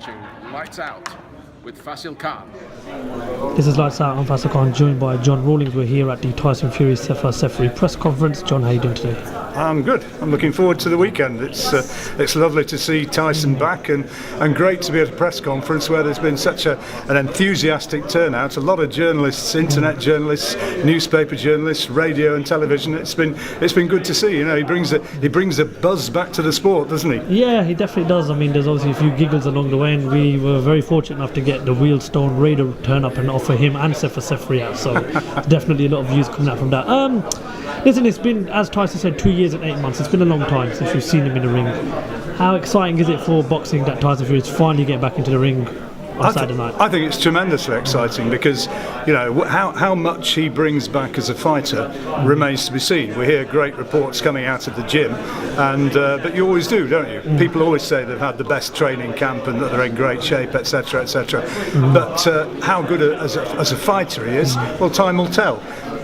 watching Lights Out with Fasil Khan. This is Lights Out. I'm Fasil Khan, joined by John Rawlings. We're here at the Tyson Fury Seferi press conference. John, how are you doing today? I'm good. I'm looking forward to the weekend. It's lovely to see Tyson back and great to be at a press conference where there's been such an enthusiastic turnout. A lot of journalists, internet journalists, newspaper journalists, radio and television. It's been good to see. You know, he brings a buzz back to the sport, doesn't he? Yeah, he definitely does. I mean, there's obviously a few giggles along the way, and we were very fortunate enough to get the Wheelstone Raider turn up and offer him and Seferi out. So definitely a lot of views coming out from that. Listen, it's been, as Tyson said, 2 years and 8 months. It's been a long time since we've seen him in the ring. How exciting is it for boxing that Tyson Fury is finally getting back into the ring on Saturday night? I think it's tremendously exciting because, you know, how much he brings back as a fighter remains to be seen. We hear great reports coming out of the gym, and but you always do, don't you? People always say they've had the best training camp and that they're in great shape, etc., etc. But how good as a fighter he is, well, time will tell.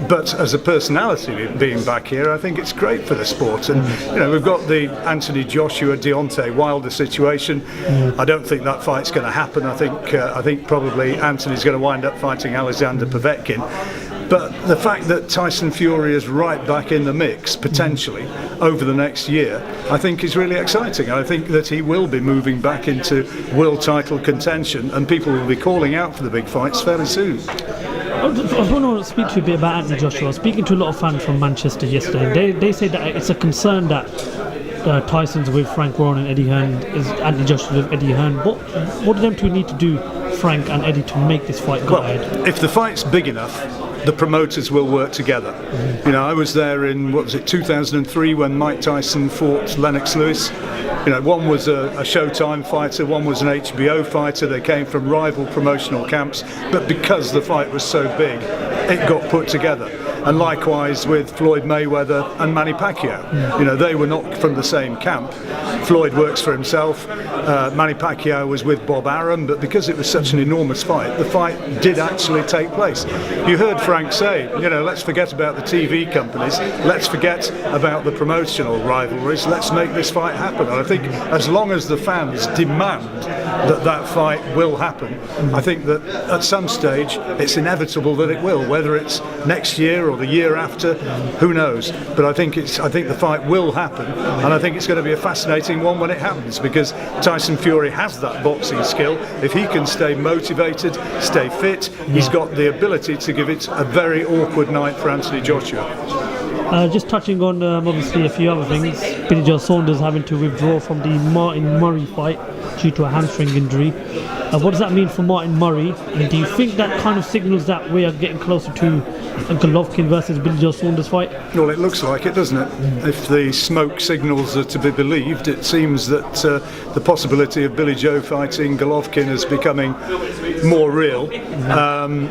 But as a personality being back here, I think it's great for the sport. And you know, we've got the Anthony Joshua Deontay Wilder situation. I don't think that fight's going to happen. I think probably Anthony's going to wind up fighting Alexander Povetkin. But the fact that Tyson Fury is right back in the mix, potentially, over the next year, I think is really exciting. I think that he will be moving back into world title contention, and people will be calling out for the big fights fairly soon. I was want to speak to you a bit about Anthony Joshua. I was speaking to a lot of fans from Manchester yesterday, and they say that it's a concern that Tyson's with Frank Warren and Eddie Hearn, is Anthony Joshua with Eddie Hearn. What do them two need to do, Frank and Eddie, to make this fight go ahead? If the fight's big enough, the promoters will work together. You know, I was there in 2003 when Mike Tyson fought Lennox Lewis. You know, one was a Showtime fighter, one was an HBO fighter. They came from rival promotional camps, but because the fight was so big, it got put together. And likewise with Floyd Mayweather and Manny Pacquiao. You know, they were not from the same camp. Floyd works for himself. Manny Pacquiao was with Bob Arum, but because it was such an enormous fight, the fight did actually take place. You heard Frank say, you know, let's forget about the TV companies, let's forget about the promotional rivalries, let's make this fight happen. And I think as long as the fans demand that fight will happen, I think that at some stage it's inevitable that it will, whether it's next year or the year after, who knows. But I think the fight will happen, and I think it's going to be a fascinating one when it happens, because Tyson Fury has that boxing skill. If he can stay motivated, stay fit, he's got the ability to give it a very awkward night for Anthony Joshua. Just touching on obviously a few other things. Billy Joe Saunders having to withdraw from the Martin Murray fight due to a hamstring injury. What does that mean for Martin Murray? And do you think that kind of signals that we are getting closer to a Golovkin versus Billy Joe Saunders fight? Well, it looks like it, doesn't it? If the smoke signals are to be believed, it seems that the possibility of Billy Joe fighting Golovkin is becoming more real.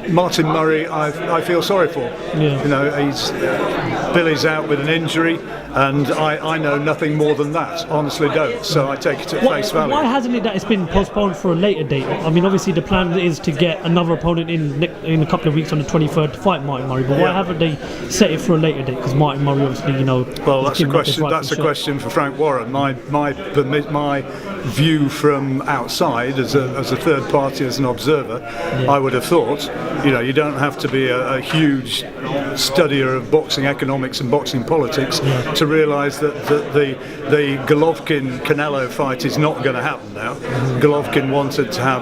Martin Murray, I feel sorry for. Yeah. You know, Billy's out with an injury, and I know nothing more than that. Honestly, don't. So I take it at face value. Why hasn't it that it's been postponed for a later date? I mean, obviously the plan is to get another opponent in a couple of weeks on the 23rd to fight Martin Murray. But why haven't they set it for a later date? Because Martin Murray, obviously, you know. Well, that's a question. That's a question for Frank Warren. My view from outside, as a third party, as an observer, I would have thought, you know, you don't have to be a huge studier of boxing economics and boxing politics to realise that the Golovkin-Canelo fight is not going to happen now. Golovkin wanted to have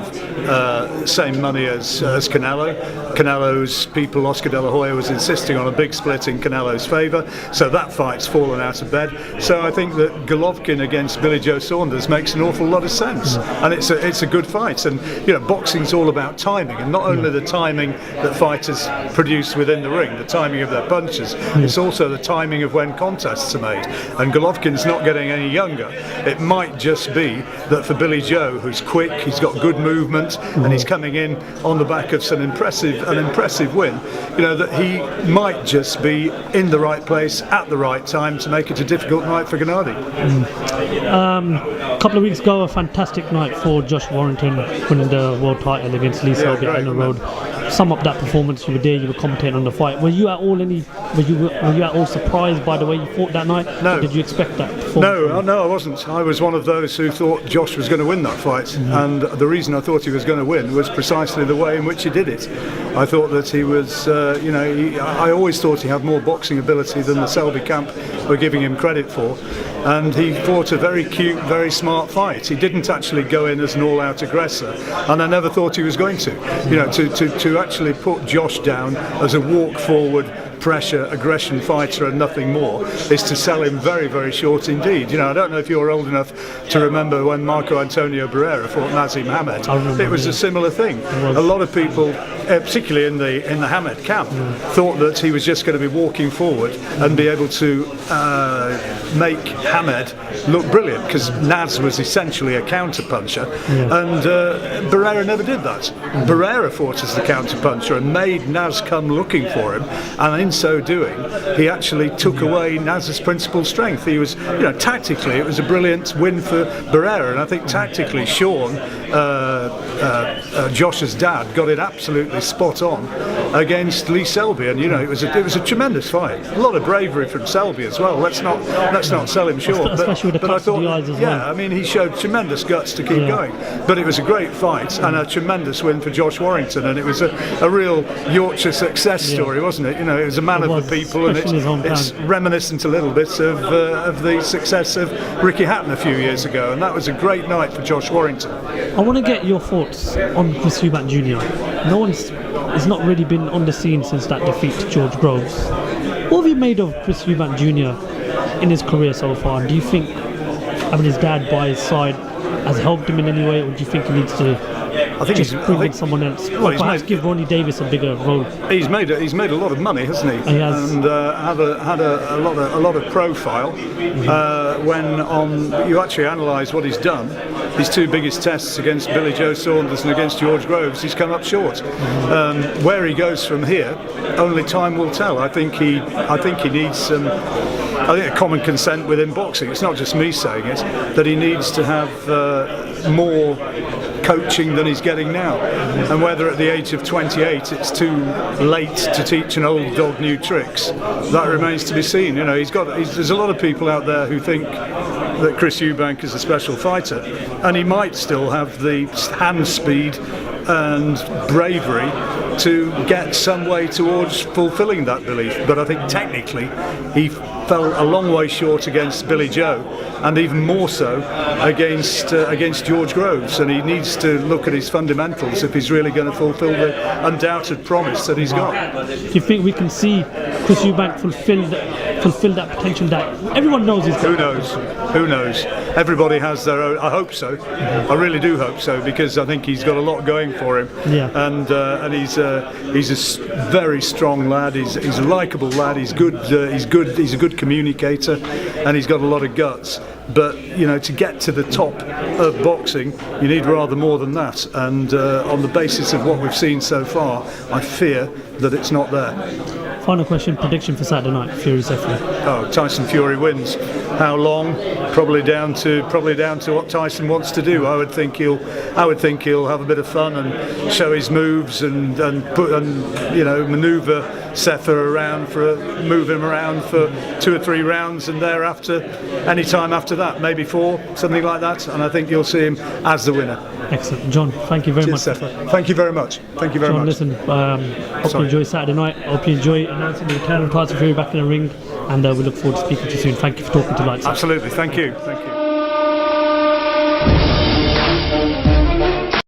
same money as Canelo. Canelo's people, Oscar De La Hoya, was insisting on a big split in Canelo's favour, so that fight's fallen out of bed. So I think that Golovkin against Billy Joe Saunders makes an awful lot of sense, and it's a good fight. And you know, boxing's all about timing, and not only the timing that fighters produce within the ring, the timing of their punches, it's also the timing of when contests are made. And Golovkin's not getting any younger. It might just be that for Billy Joe, who's quick, he's got good movement, and he's coming in on the back of an impressive win, you know, that he might just be in the right place at the right time to make it a difficult night for Gennady. A couple of weeks ago, a fantastic night for Josh Warrington, winning the world title against Lee Selby on the road. sum up that performance. You were there, you were commentating on the fight. Were you at all surprised by the way you fought that night? No. Or did you expect that performance? No, I wasn't. I was one of those who thought Josh was going to win that fight, and the reason I thought he was going to win was precisely the way in which he did it. I thought that he was, I always thought he had more boxing ability than the Selby camp were giving him credit for, and he fought a very cute, very smart fight. He didn't actually go in as an all-out aggressor, and I never thought he was going to. To actually put Josh down as a walk-forward, pressure, aggression fighter and nothing more is to sell him very, very short indeed. I don't know if you're old enough to remember when Marco Antonio Barrera fought Nazim Hamed. It was a similar thing. A lot of people, particularly in the Hamed camp, thought that he was just going to be walking forward and be able to make Hamed look brilliant, because Naz was essentially a counter-puncher, and Barrera never did that. Barrera fought as the counter-puncher and made Naz come looking for him, and in so doing he actually took away Naz's principal strength. He was, tactically it was a brilliant win for Barrera, and I think tactically Sean, Josh's dad, got it absolutely spot on against Lee Selby, and it was a tremendous fight. A lot of bravery from Selby as well. Let's not sell him short. Especially with the cuts to the eyes as well. I mean, he showed tremendous guts to keep going. But it was a great fight and a tremendous win for Josh Warrington, and it was a real Yorkshire success story, wasn't it? It was a man of the people, and it's reminiscent a little bit of the success of Ricky Hatton a few years ago, and that was a great night for Josh Warrington. I want to get your thoughts on Chris Eubank Jr. No one's has not really been on the scene since that defeat to George Groves. What have you made of Chris Eubank Jr. in his career so far? Do you think having his dad by his side has helped him in any way, or do you think he needs to just bring in someone else, or perhaps give Ronnie Davis a bigger role? He's made a lot of money, hasn't he? He has. And had a lot of profile. When you actually analyse what he's done, his two biggest tests against Billy Joe Saunders and against George Groves, he's come up short. Where he goes from here, only time will tell. I think he needs some. I think a common consent within boxing, it's not just me saying it, that he needs to have more coaching than he's getting now, and whether at the age of 28 it's too late to teach an old dog new tricks, that remains to be seen. There's a lot of people out there who think that Chris Eubank is a special fighter, and he might still have the hand speed and bravery to get some way towards fulfilling that belief, but I think technically he fell a long way short against Billy Joe, and even more so against George Groves, and he needs to look at his fundamentals if he's really going to fulfil the undoubted promise that he's got. Do you think we can see Chris Eubank fulfill that potential that everyone knows he's got? Who knows? Everybody has their own. I hope so. I really do hope so, because I think he's got a lot going for him. And he's a very strong lad. He's a likeable lad. He's good. He's a good communicator, and he's got a lot of guts. But to get to the top of boxing, you need rather more than that. And on the basis of what we've seen so far, I fear that it's not there. Final question: prediction for Saturday night, Fury Seferi. Oh, Tyson Fury wins. How long? Probably down to what Tyson wants to do. I would think he'll have a bit of fun and show his moves and manoeuvre Seferi around move him around for 2 or 3 rounds, and thereafter, any time after that, maybe 4, something like that, and I think you'll see him as the winner. Excellent, John. Thank you very much. Thank you very much. Thank you very much. Listen, hope you enjoy Saturday night. Hope you enjoy announcing the return of Tyson Fury back in the ring, and we look forward to speaking to you soon. Thank you for talking to Lights. Absolutely. Thank you.